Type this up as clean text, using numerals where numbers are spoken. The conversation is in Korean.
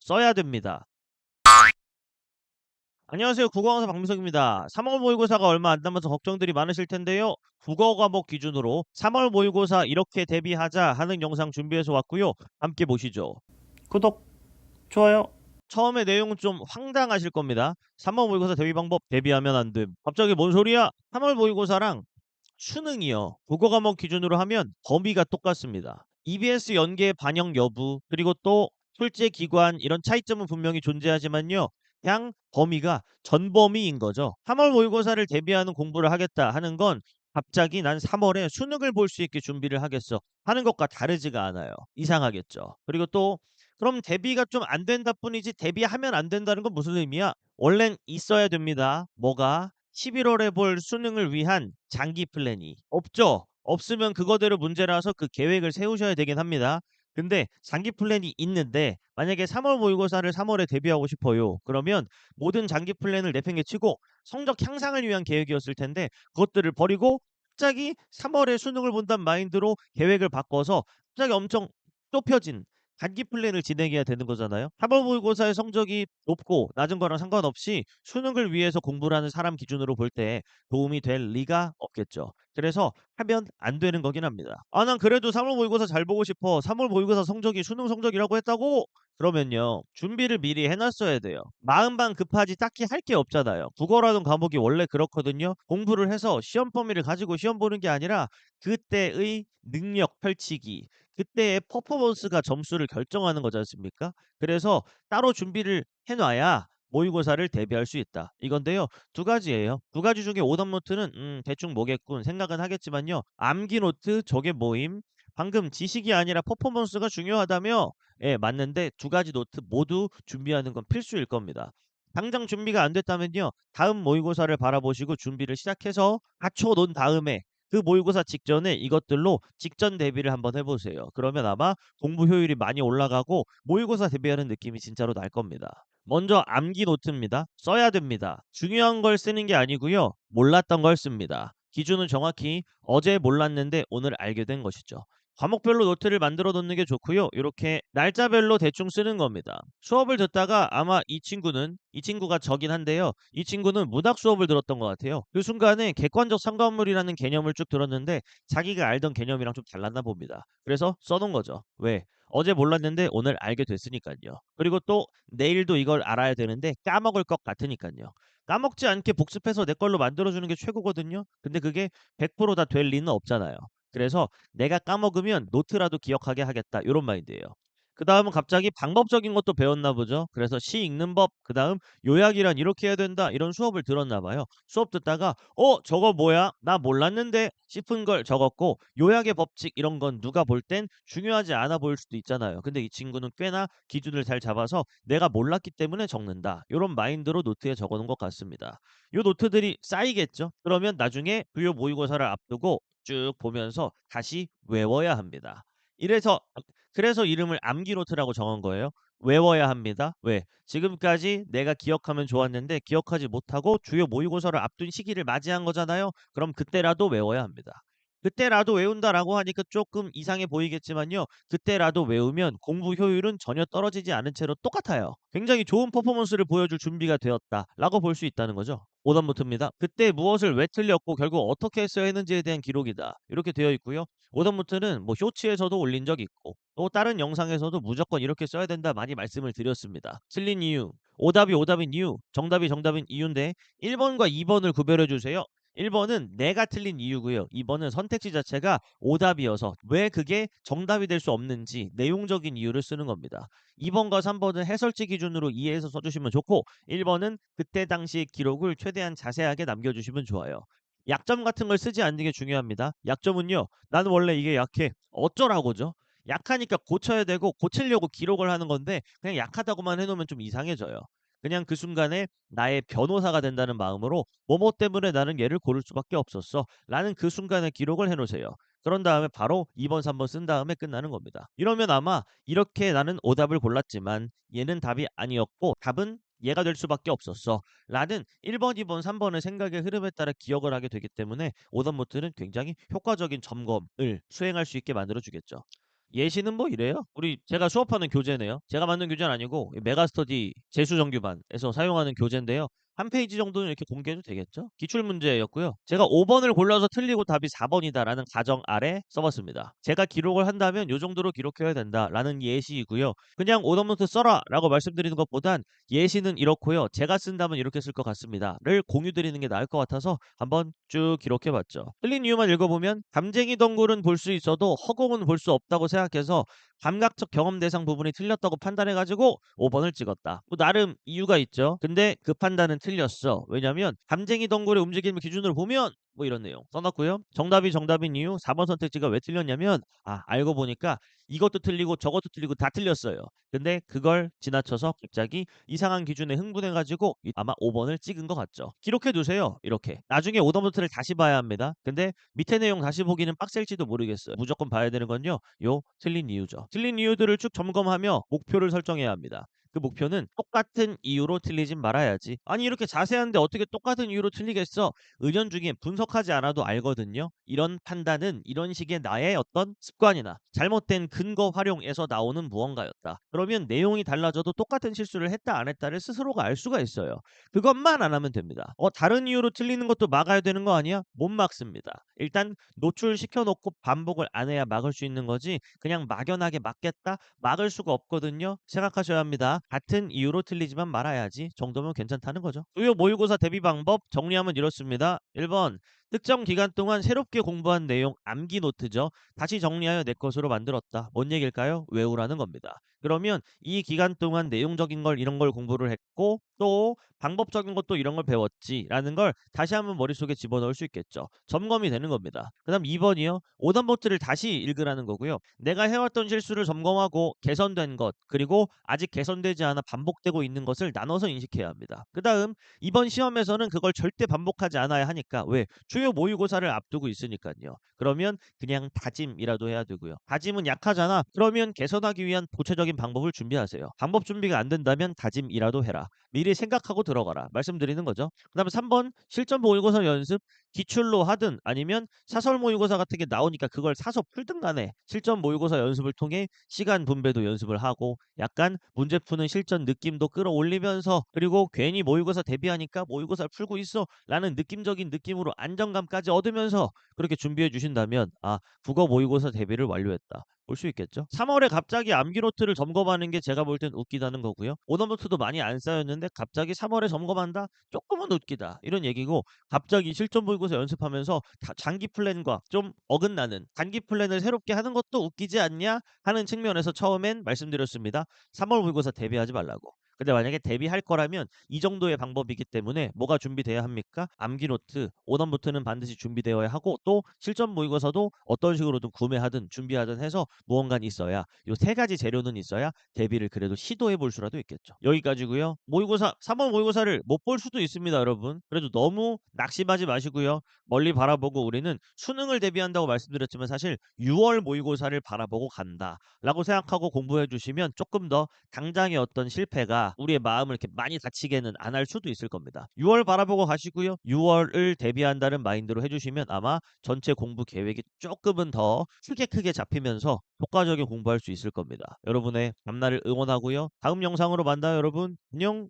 써야 됩니다. 안녕하세요. 국어강사 박민석입니다. 3월 모의고사가 얼마 안 남아서 걱정들이 많으실 텐데요. 국어 과목 기준으로 3월 모의고사 이렇게 대비하자 하는 영상 준비해서 왔고요. 함께 보시죠. 구독, 좋아요. 처음에 내용은 좀 황당하실 겁니다. 3월 모의고사 대비 방법 대비하면 안 됨. 갑자기 뭔 소리야? 3월 모의고사랑 수능이요. 국어 과목 기준으로 하면 범위가 똑같습니다. EBS 연계 반영 여부 그리고 또 출제 기관 이런 차이점은 분명히 존재하지만요. 그냥 범위가 전범위인 거죠. 3월 모의고사를 대비하는 공부를 하겠다 하는 건 갑자기 난 3월에 수능을 볼 수 있게 준비를 하겠어 하는 것과 다르지가 않아요. 이상하겠죠. 그리고 또 그럼 대비가 좀 안 된다 뿐이지 대비하면 안 된다는 건 무슨 의미야? 원래는 있어야 됩니다. 뭐가? 11월에 볼 수능을 위한 장기 플랜이 없죠. 없으면 그거대로 문제라서 그 계획을 세우셔야 되긴 합니다. 근데 장기 플랜이 있는데 만약에 3월 모의고사를 3월에 대비하고 싶어요. 그러면 모든 장기 플랜을 내팽개치고 성적 향상을 위한 계획이었을 텐데 그것들을 버리고 갑자기 3월에 수능을 본다는 마인드로 계획을 바꿔서 갑자기 엄청 좁혀진 단기 플랜을 진행해야 되는 거잖아요. 3월 모의고사의 성적이 높고 낮은 거랑 상관없이 수능을 위해서 공부를 하는 사람 기준으로 볼 때 도움이 될 리가 없겠죠. 그래서 하면 안 되는 거긴 합니다. 아, 난 그래도 3월 모의고사 잘 보고 싶어. 3월 모의고사 성적이 수능 성적이라고 했다고? 그러면요. 준비를 미리 해놨어야 돼요. 마음만 급하지 딱히 할 게 없잖아요. 국어라는 과목이 원래 그렇거든요. 공부를 해서 시험 범위를 가지고 시험 보는 게 아니라 그때의 능력 펼치기, 그때의 퍼포먼스가 점수를 결정하는 거지 않습니까? 그래서 따로 준비를 해놔야 모의고사를 대비할 수 있다. 이건데요. 두 가지예요. 두 가지 중에 오답 노트는 대충 뭐겠군 생각은 하겠지만요. 암기 노트 저게 뭐임? 방금 지식이 아니라 퍼포먼스가 중요하다며? 예, 맞는데 두 가지 노트 모두 준비하는 건 필수일 겁니다. 당장 준비가 안 됐다면요. 다음 모의고사를 바라보시고 준비를 시작해서 갖춰 놓은 다음에 그 모의고사 직전에 이것들로 직전 대비를 한번 해보세요. 그러면 아마 공부 효율이 많이 올라가고 모의고사 대비하는 느낌이 진짜로 날 겁니다. 먼저 암기 노트입니다. 써야 됩니다. 중요한 걸 쓰는 게 아니고요. 몰랐던 걸 씁니다. 기준은 정확히 어제 몰랐는데 오늘 알게 된 것이죠. 과목별로 노트를 만들어 놓는 게 좋고요. 이렇게 날짜별로 대충 쓰는 겁니다. 수업을 듣다가 아마 이 친구가 저긴 한데요. 이 친구는 문학 수업을 들었던 것 같아요. 그 순간에 객관적 상관물이라는 개념을 쭉 들었는데 자기가 알던 개념이랑 좀 달랐나 봅니다. 그래서 써놓은 거죠. 왜? 어제 몰랐는데 오늘 알게 됐으니까요. 그리고 또 내일도 이걸 알아야 되는데 까먹을 것 같으니까요. 까먹지 않게 복습해서 내 걸로 만들어주는 게 최고거든요. 근데 그게 100%다 될 리는 없잖아요. 그래서 내가 까먹으면 노트라도 기억하게 하겠다. 요런 마인드예요. 그다음은 갑자기 방법적인 것도 배웠나 보죠. 그래서 시 읽는 법, 그다음 요약이란 이렇게 해야 된다. 이런 수업을 들었나 봐요. 수업 듣다가 저거 뭐야? 나 몰랐는데 싶은 걸 적었고 요약의 법칙 이런 건 누가 볼 땐 중요하지 않아 보일 수도 있잖아요. 근데 이 친구는 꽤나 기준을 잘 잡아서 내가 몰랐기 때문에 적는다. 요런 마인드로 노트에 적어 놓은 것 같습니다. 요 노트들이 쌓이겠죠. 그러면 나중에 주요 모의고사를 앞두고 쭉 보면서 다시 외워야 합니다. 이래서 그래서 이름을 암기 노트라고 정한 거예요. 외워야 합니다. 왜? 지금까지 내가 기억하면 좋았는데 기억하지 못하고 주요 모의고사를 앞둔 시기를 맞이한 거잖아요. 그럼 그때라도 외워야 합니다. 그때라도 외운다라고 하니까 조금 이상해 보이겠지만요. 그때라도 외우면 공부 효율은 전혀 떨어지지 않은 채로 똑같아요. 굉장히 좋은 퍼포먼스를 보여줄 준비가 되었다라고 볼 수 있다는 거죠. 오답 노트입니다. 그때 무엇을 왜 틀렸고 결국 어떻게 써야 했는지에 대한 기록이다. 이렇게 되어 있고요. 오답 노트는 뭐 쇼츠에서도 올린 적 있고 또 다른 영상에서도 무조건 이렇게 써야 된다 많이 말씀을 드렸습니다. 틀린 이유, 오답이 오답인 이유, 정답이 정답인 이유인데 1번과 2번을 구별해 주세요. 1번은 내가 틀린 이유고요. 2번은 선택지 자체가 오답이어서 왜 그게 정답이 될 수 없는지 내용적인 이유를 쓰는 겁니다. 2번과 3번은 해설지 기준으로 이해해서 써주시면 좋고 1번은 그때 당시 기록을 최대한 자세하게 남겨주시면 좋아요. 약점 같은 걸 쓰지 않는 게 중요합니다. 약점은요. 나는 원래 이게 약해. 어쩌라고죠? 약하니까 고쳐야 되고 고치려고 기록을 하는 건데 그냥 약하다고만 해놓으면 좀 이상해져요. 그냥 그 순간에 나의 변호사가 된다는 마음으로 뭐뭐 때문에 나는 얘를 고를 수밖에 없었어 라는 그 순간의 기록을 해놓으세요. 그런 다음에 바로 2번, 3번 쓴 다음에 끝나는 겁니다. 이러면 아마 이렇게 나는 오답을 골랐지만 얘는 답이 아니었고 답은 얘가 될 수밖에 없었어 라는 1번, 2번, 3번의 생각의 흐름에 따라 기억을 하게 되기 때문에 오답 노트는 굉장히 효과적인 점검을 수행할 수 있게 만들어 주겠죠. 예시는 뭐 이래요. 제가 수업하는 교재네요. 제가 만든 교재는 아니고 메가스터디 재수정규반에서 사용하는 교재인데요. 한 페이지 정도는 이렇게 공개해도 되겠죠? 기출 문제였고요. 제가 5번을 골라서 틀리고 답이 4번이다라는 가정 아래 써봤습니다. 제가 기록을 한다면 요 정도로 기록해야 된다라는 예시이고요. 그냥 오답노트 써라라고 말씀드리는 것보단 예시는 이렇고요. 제가 쓴다면 이렇게 쓸 것 같습니다.를 공유 드리는 게 나을 것 같아서 한번 쭉 기록해 봤죠. 틀린 이유만 읽어보면 담쟁이 덩굴은 볼 수 있어도 허공은 볼 수 없다고 생각해서 감각적 경험 대상 부분이 틀렸다고 판단해 가지고 5번을 찍었다. 뭐 나름 이유가 있죠. 근데 그 판단은 틀렸어. 왜냐면 담쟁이 덩굴의 움직임을 기준으로 보면 뭐 이런 내용 써놨고요. 정답이 정답인 이유 4번 선택지가 왜 틀렸냐면 알고 보니까 이것도 틀리고 저것도 틀리고 다 틀렸어요. 근데 그걸 지나쳐서 갑자기 이상한 기준에 흥분해 가지고 아마 5번을 찍은 것 같죠. 기록해 두세요. 이렇게. 나중에 오답노트를 다시 봐야 합니다. 근데 밑에 내용 다시 보기는 빡셀지도 모르겠어요. 무조건 봐야 되는 건요. 요 틀린 이유죠. 틀린 이유들을 쭉 점검하며 목표를 설정해야 합니다. 그 목표는 똑같은 이유로 틀리진 말아야지. 아니 이렇게 자세한데 어떻게 똑같은 이유로 틀리겠어? 은연중에 분석하지 않아도 알거든요. 이런 판단은 이런 식의 나의 어떤 습관이나 잘못된 근거 활용에서 나오는 무언가였다. 그러면 내용이 달라져도 똑같은 실수를 했다 안 했다를 스스로가 알 수가 있어요. 그것만 안 하면 됩니다. 다른 이유로 틀리는 것도 막아야 되는 거 아니야? 못 막습니다. 일단 노출시켜 놓고 반복을 안 해야 막을 수 있는 거지 그냥 막연하게 막겠다? 막을 수가 없거든요. 생각하셔야 합니다. 같은 이유로 틀리지만 말아야지 정도면 괜찮다는 거죠. 주요 모의고사 대비 방법 정리하면 이렇습니다. 1번 특정 기간 동안 새롭게 공부한 내용 암기 노트죠. 다시 정리하여 내 것으로 만들었다. 뭔 얘기일까요? 외우라는 겁니다. 그러면 이 기간 동안 내용적인 걸 이런 걸 공부를 했고 또 방법적인 것도 이런 걸 배웠지라는 걸 다시 한번 머릿속에 집어넣을 수 있겠죠. 점검이 되는 겁니다. 그다음 2번이요. 오답노트를 다시 읽으라는 거고요. 내가 해왔던 실수를 점검하고 개선된 것 그리고 아직 개선되지 않아 반복되고 있는 것을 나눠서 인식해야 합니다. 그다음 이번 시험에서는 그걸 절대 반복하지 않아야 하니까 왜? 주요 모의고사를 앞두고 있으니까요. 그러면 그냥 다짐이라도 해야 되고요. 다짐은 약하잖아. 그러면 개선하기 위한 구체적인 방법을 준비하세요. 방법 준비가 안 된다면 다짐이라도 해라. 미리 생각하고 들어가라. 말씀드리는 거죠. 그다음에 3번 실전 모의고사 연습 기출로 하든 아니면 사설 모의고사 같은 게 나오니까 그걸 사서 풀든 간에 실전 모의고사 연습을 통해 시간 분배도 연습을 하고 약간 문제 푸는 실전 느낌도 끌어올리면서 그리고 괜히 모의고사 대비하니까 모의고사를 풀고 있어 라는 느낌적인 느낌으로 안정감까지 얻으면서 그렇게 준비해 주신다면 국어 모의고사 대비를 완료했다. 볼 수 있겠죠. 3월에 갑자기 암기 노트를 점검하는 게 제가 볼 땐 웃기다는 거고요. 오답 노트도 많이 안 쌓였는데 갑자기 3월에 점검한다? 조금은 웃기다. 이런 얘기고 갑자기 실전 모의고사 연습하면서 장기 플랜과 좀 어긋나는 단기 플랜을 새롭게 하는 것도 웃기지 않냐 하는 측면에서 처음엔 말씀드렸습니다. 3월 모의고사 대비하지 말라고. 근데 만약에 대비할 거라면 이 정도의 방법이기 때문에 뭐가 준비돼야 합니까? 암기 노트, 오답 노트는 반드시 준비되어야 하고 또 실전 모의고사도 어떤 식으로든 구매하든 준비하든 해서 무언가 있어야 요 세 가지 재료는 있어야 대비를 그래도 시도해 볼 수라도 있겠죠. 여기까지고요. 모의고사 3월 모의고사를 못 볼 수도 있습니다, 여러분. 그래도 너무 낙심하지 마시고요. 멀리 바라보고 우리는 수능을 대비한다고 말씀드렸지만 사실 6월 모의고사를 바라보고 간다라고 생각하고 공부해 주시면 조금 더 당장의 어떤 실패가 우리의 마음을 이렇게 많이 다치게는 안 할 수도 있을 겁니다. 6월 바라보고 가시고요. 6월을 대비한다는 마인드로 해주시면 아마 전체 공부 계획이 조금은 더 크게 잡히면서 효과적인 공부할 수 있을 겁니다. 여러분의 앞날을 응원하고요. 다음 영상으로 만나요, 여러분. 안녕.